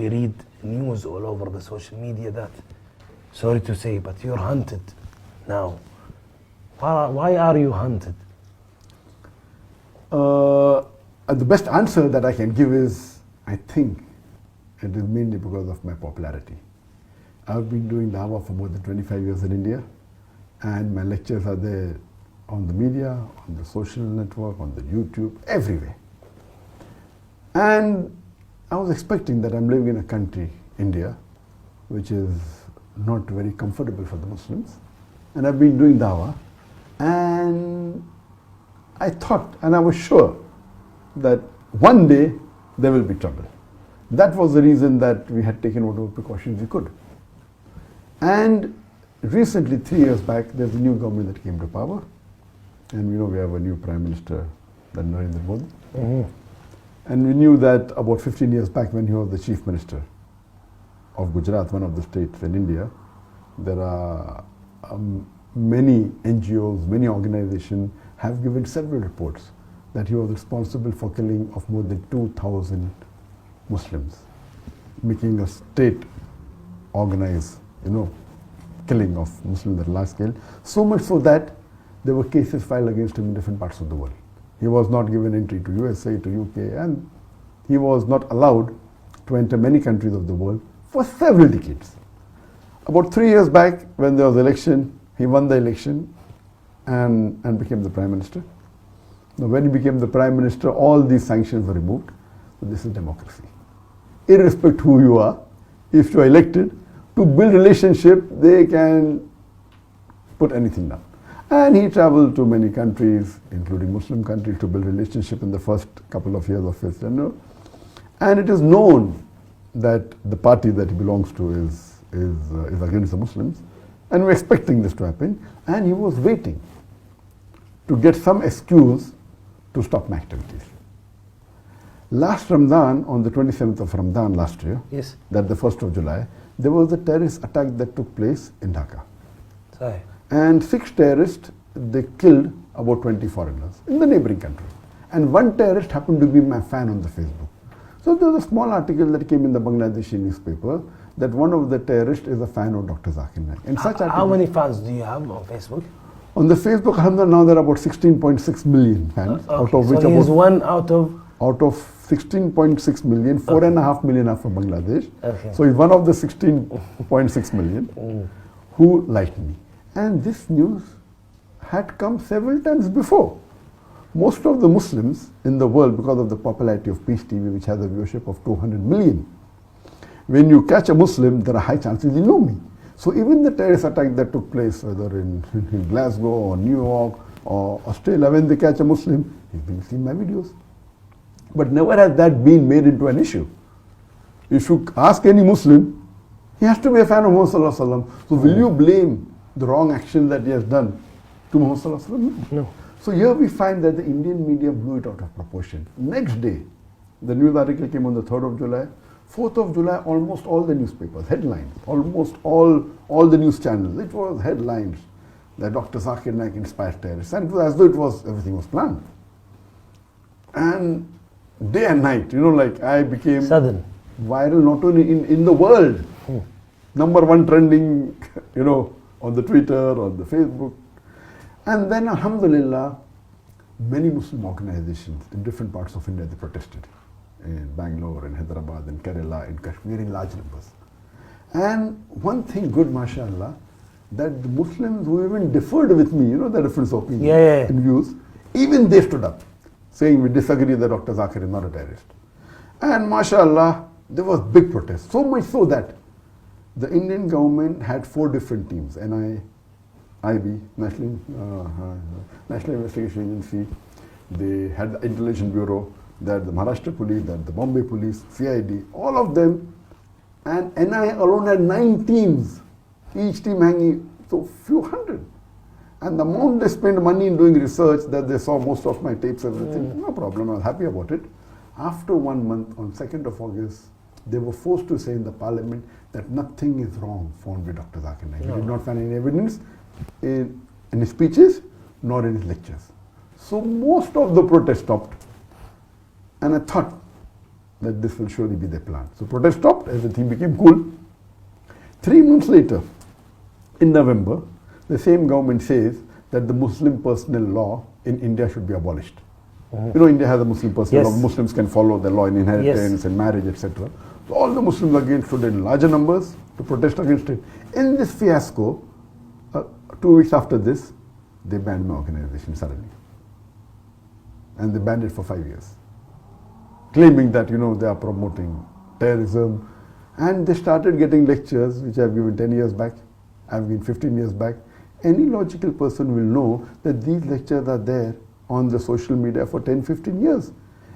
we read news all over the social media that, sorry to say, but you're hunted now. Why are you hunted? The best answer that I can give is, I think it is mainly because of my popularity. I've been doing dawah for more than 25 years in India, and my lectures are there on the media, on the social network, on the YouTube, everywhere. And I was expecting that I'm living in a country, India, which is not very comfortable for the Muslims. And I've been doing dawah, and I thought, and I was sure, that one day there will be trouble. That was the reason that we had taken whatever precautions we could. And recently, 3 years back, there's a new government that came to power. And we know we have a new Prime Minister, Narendra Modi. And we knew that about 15 years back, when he was the Chief Minister of Gujarat, one of the states in India, there are many NGOs, many organizations have given several reports that he was responsible for killing of more than 2,000 Muslims, making a state organized, killing of Muslims at large scale. So much so that there were cases filed against him in different parts of the world. He was not given entry to USA, to UK, and he was not allowed to enter many countries of the world for several decades. About 3 years back, when there was election, he won the election and became the Prime Minister. Now, when he became the Prime Minister, all these sanctions were removed. So this is democracy. Irrespective who you are, if you are elected, to build relationship, they can put anything down. And he traveled to many countries, including Muslim countries, to build relationship in the first couple of years of his tenure. And it is known that the party that he belongs to is against the Muslims. And we're expecting this to happen. And he was waiting to get some excuse to stop my activities. Last Ramadan, on the 27th of Ramadan last year, yes, that the 1st of July, there was a terrorist attack that took place in Dhaka. Sorry. And 6 terrorists, they killed about 20 foreigners in the neighboring country. And one terrorist happened to be my fan on the Facebook. So there was a small article that came in the Bangladeshi newspaper that one of the terrorists is a fan of Dr. Zakir Naik. And such How many fans do you have on Facebook? On the Facebook, alhamdulillah, now there are about 16.6 million fans, out of which so about one out of 16.6 million, 4.5 million are from Bangladesh. Okay. So he's one of the 16.6 million who liked me. And this news had come several times before. Most of the Muslims in the world, because of the popularity of Peace TV, which has a viewership of 200 million, when you catch a Muslim, there are high chances you know me. So even the terrorist attack that took place, whether in Glasgow or New York or Australia, when they catch a Muslim, he's been seeing my videos. But never has that been made into an issue. If you ask any Muslim, he has to be a fan of Muhammad Sallallahu Alaihi Wasallam. So will you blame the wrong action that he has done to Muhammad Sallallahu Alaihi Wasallam? No. So here we find that the Indian media blew it out of proportion. Next day, the news article came on the 3rd of July. 4th of July, almost all the newspapers, headlines, almost all the news channels, it was headlines that Dr. Zakir Naik inspired terrorists. And it was as though everything was planned. And day and night, I became sudden viral not only in the world, number one trending, on the Twitter, on the Facebook. And then, alhamdulillah, many Muslim organizations in different parts of India, they protested. In Bangalore, in Hyderabad, in Kerala, in Kashmir, in large numbers. And one thing good, mashallah, that the Muslims who even differed with me, the difference of opinion and views, even they stood up, saying we disagree that Dr. Zakir is not a terrorist. And mashallah, there was big protest, so much so that the Indian government had 4 different teams, IB, National Investigation Agency, they had the Intelligence Bureau, that the Maharashtra Police, that the Bombay Police, CID, all of them, and NI alone had 9 teams, each team hanging, so few hundred. And the amount they spent money in doing research, that they saw most of my tapes, everything, no problem, I was happy about it. After 1 month, on 2nd of August, they were forced to say in the parliament that nothing is wrong found with Dr. Zakir Naik. He did not find any evidence in his speeches, nor in his lectures. So most of the protest stopped. And I thought, that this will surely be their plan. So protest stopped, everything became cool. 3 months later, in November, the same government says that the Muslim personal law in India should be abolished. You know, India has a Muslim personal law. Muslims can follow the law in inheritance and marriage, etc. So all the Muslims again stood in larger numbers to protest against it. In this fiasco, 2 weeks after this, they banned my organization suddenly. And they banned it for 5 years. Claiming that, you know, they are promoting terrorism. And they started getting lectures, which I've given 10 years back, I've given 15 years back. Any logical person will know that these lectures are there on the social media for 10, 15 years.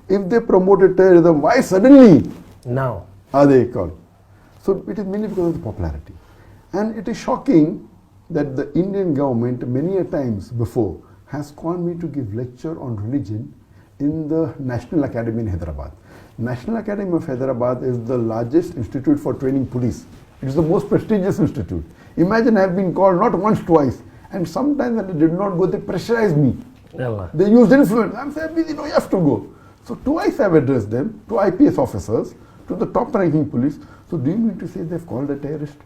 If they promoted terrorism, why suddenly now are they called? So it is mainly because of the popularity. And it is shocking that the Indian government many a times before has called me to give lecture on religion in the National Academy in Hyderabad. National Academy of Hyderabad is the largest institute for training police. It is the most prestigious institute. Imagine I have been called not once, twice, and sometimes when I did not go, they pressurized me. They used influence. I'm saying, no, you have to go. So twice I've addressed them, to IPS officers, to the top ranking police. So do you mean to say they've called a terrorist?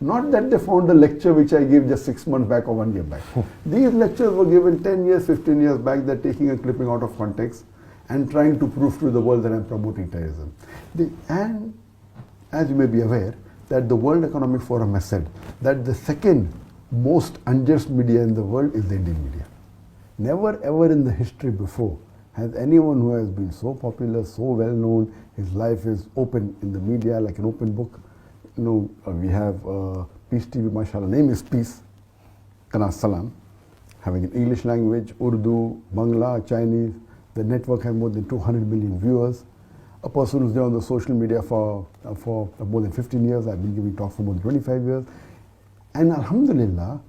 Not that they found a lecture which I gave just 6 months back or 1 year back. These lectures were given 10 years, 15 years back. They're taking a clipping out of context and trying to prove to the world that I'm promoting terrorism. And as you may be aware, that the World Economic Forum has said that the second most unjust media in the world is the Indian media. Never ever in the history before has anyone who has been so popular, so well known, his life is open in the media like an open book. You know, we have Peace TV, mashallah, name is Peace, Qanat Salam, having an English language, Urdu, Bangla, Chinese. The network has more than 200 million viewers. A person who's there on the social media for more than 15 years. I've been giving talks for more than 25 years. And alhamdulillah,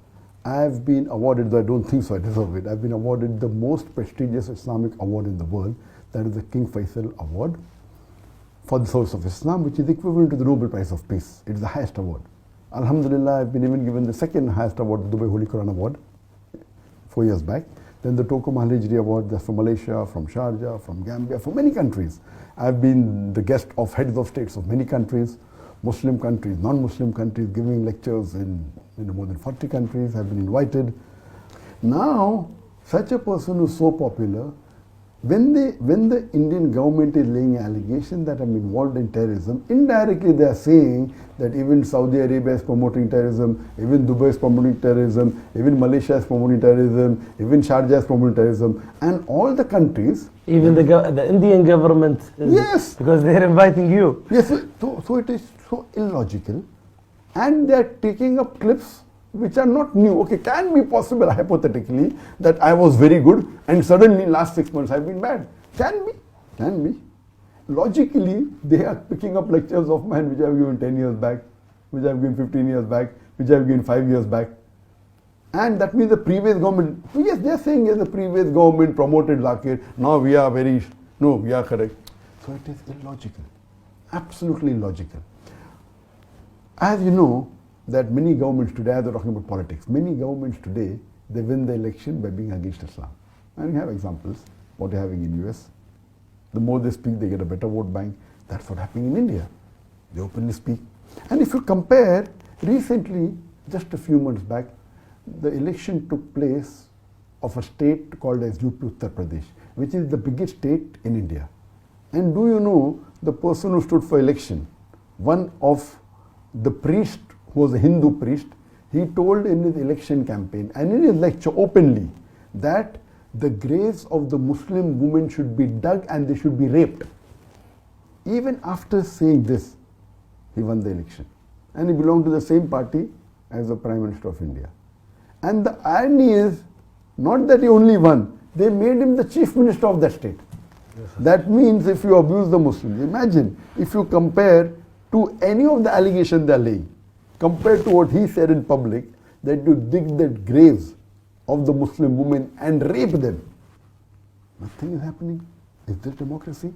I've been awarded, though I don't think so I deserve it, I've been awarded the most prestigious Islamic award in the world. That is the King Faisal Award for the service of Islam, which is equivalent to the Nobel Prize of Peace. It is the highest award. Alhamdulillah, I've been even given the second highest award, the Dubai Holy Quran Award, 4 years back. Then the Toko Mahalijri Award, that's from Malaysia, from Sharjah, from Gambia, from many countries. I've been the guest of heads of states of many countries, Muslim countries, non-Muslim countries, giving lectures in more than 40 countries. I've been invited. Now, such a person who's so popular, when the Indian government is laying an allegation that I'm involved in terrorism, indirectly they are saying that even Saudi Arabia is promoting terrorism, even Dubai is promoting terrorism, even Malaysia is promoting terrorism, even Sharjah is promoting terrorism, and all the countries. Even the Indian government is, yes, because they're inviting you. Yes, so it is so illogical, and they're taking up clips which are not new. Okay, can be possible hypothetically that I was very good and suddenly last 6 months I've been bad. Can be. Logically, they are picking up lectures of mine which I've given 10 years back, which I've given 15 years back, which I've given 5 years back. And that means the previous government, yes, they're saying yes, the previous government promoted ذاكر, now we are we are correct. So it is illogical, absolutely illogical. As you know, that many governments today, they're talking about politics, many governments today, they win the election by being against Islam. And we have examples, what they're having in US. The more they speak, they get a better vote bank. That's what's happening in India. They openly speak. And if you compare, recently, just a few months back, the election took place of a state called as UP Uttar Pradesh, which is the biggest state in India. And do you know, the person who stood for election, one of the priest who was a Hindu priest, he told in his election campaign and in his lecture openly that the graves of the Muslim women should be dug and they should be raped. Even after saying this, he won the election. And he belonged to the same party as the Prime Minister of India. And the irony is, not that he only won, they made him the Chief Minister of that state. Yes, that means if you abuse the Muslims, imagine if you compare to any of the allegations they are laying, compared to what he said in public, that you dig the graves of the Muslim women and rape them. Nothing is happening. Is this democracy?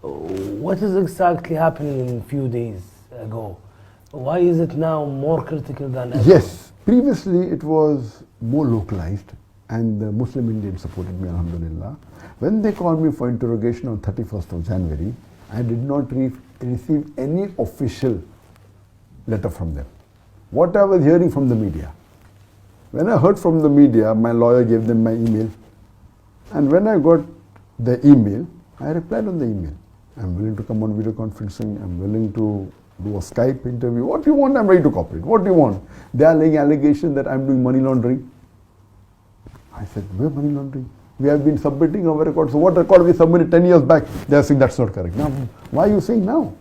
What is exactly happening in a few days ago? Why is it now more critical than ever? Yes, previously it was more localized and the Muslim Indians supported me, alhamdulillah. When they called me for interrogation on 31st of January, I did not receive any official letter from them. What I was hearing from the media. When I heard from the media, my lawyer gave them my email. And when I got the email, I replied on the email. I'm willing to come on video conferencing. I'm willing to do a Skype interview. What you want, I'm ready to cooperate. What do you want? They are laying allegations that I'm doing money laundering. I said, where money laundering? We have been submitting our records. So what record we submitted 10 years back? They are saying that's not correct. Now, why are you saying now?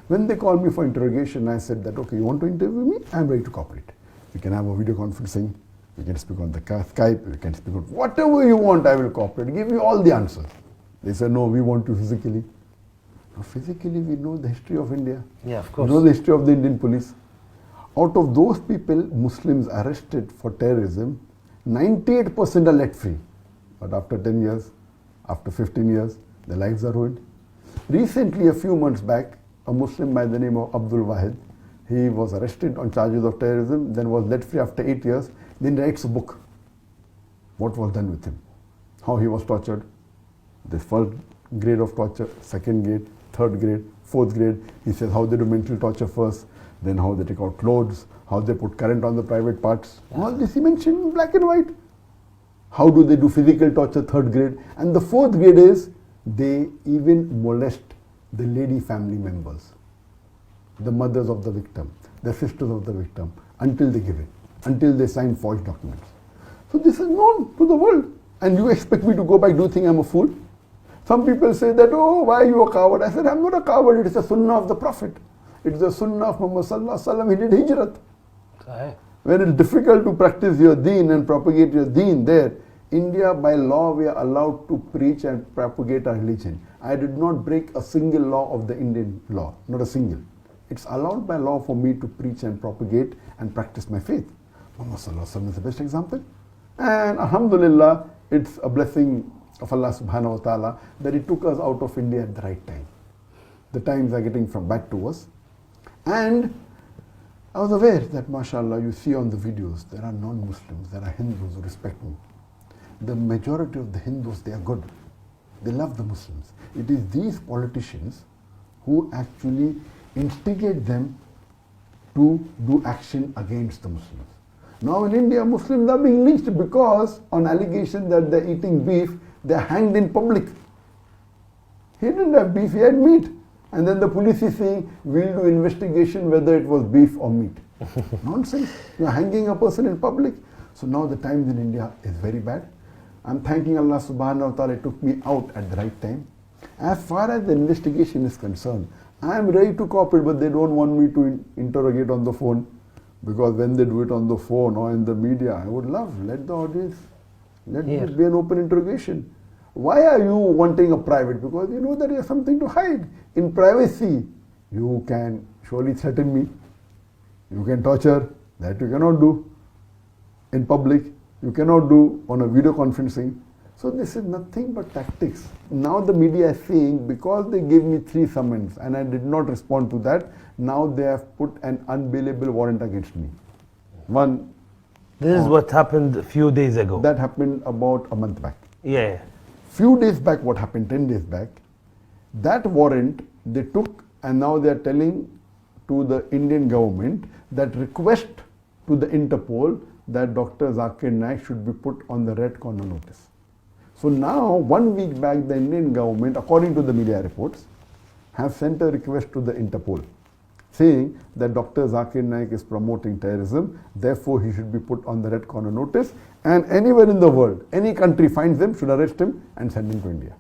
When they called me for interrogation, I said that, okay, you want to interview me? I'm ready to cooperate. We can have a video conferencing. We can speak on the Skype. We can speak on whatever you want, I will cooperate. Give you all the answers. They said, no, we want you physically. Now, physically, we know the history of India. Yeah, of course. We know the history of the Indian police. Out of those people, Muslims arrested for terrorism, 98% are let free. But after 10 years, after 15 years, their lives are ruined. Recently, a few months back, a Muslim by the name of Abdul Wahid, he was arrested on charges of terrorism, then was let free after 8 years, then writes a book. What was done with him? How he was tortured. The first grade of torture, second grade, third grade, fourth grade. He says how they do mental torture first, then how they take out clothes, how they put current on the private parts. All this he mentioned in black and white. How do they do physical torture, third grade? And the fourth grade is they even molest the lady family members, the mothers of the victim, the sisters of the victim, until they give it, until they sign forged documents. So this is known to the world. And you expect me to go back, do you think I'm a fool? Some people say that, oh, why are you a coward? I said, I'm not a coward, it is the sunnah of the Prophet. It is the sunnah of Muhammad sallallahu alaihi wasallam. He did hijrat. Sahih. When it's difficult to practice your deen and propagate your deen there, India by law we are allowed to preach and propagate our religion. I did not break a single law of the Indian law, not a single. It's allowed by law for me to preach and propagate and practice my faith. Muhammad sallallahu alaihi wasallam is the best example. And alhamdulillah, it's a blessing of Allah subhanahu wa ta'ala that it took us out of India at the right time. The times are getting from bad to worse. And I was aware that, mashallah, you see on the videos, there are non-Muslims, there are Hindus who respect me. The majority of the Hindus, they are good. They love the Muslims. It is these politicians who actually instigate them to do action against the Muslims. Now in India, Muslims are being lynched because on allegation that they're eating beef, they're hanged in public. He didn't have beef, he had meat. And then the police is saying, we'll do investigation whether it was beef or meat. Nonsense. You're hanging a person in public. So now the times in India is very bad. I'm thanking Allah subhanahu wa ta'ala, it took me out at the right time. As far as the investigation is concerned, I am ready to cooperate, but they don't want me to interrogate on the phone. Because when they do it on the phone or in the media, I would love, let the audience, let it be an open interrogation. Why are you wanting a private? Because you know that you have something to hide. In privacy, you can surely threaten me. You can torture. That you cannot do. In public, you cannot do on a video conferencing. So this is nothing but tactics. Now the media is saying, because they gave me 3 summons and I did not respond to that, now they have put an unbailable warrant against me. One. This is what happened a few days ago. That happened about a month back. Yeah. Few days back, what happened, 10 days back, that warrant they took and now they are telling to the Indian government that request to the Interpol that Dr. Zakir Naik should be put on the red corner notice. So now, 1 week back, the Indian government, according to the media reports, have sent a request to the Interpol saying that Dr. Zakir Naik is promoting terrorism, therefore he should be put on the red corner notice, and anywhere in the world, any country finds him, should arrest him and send him to India.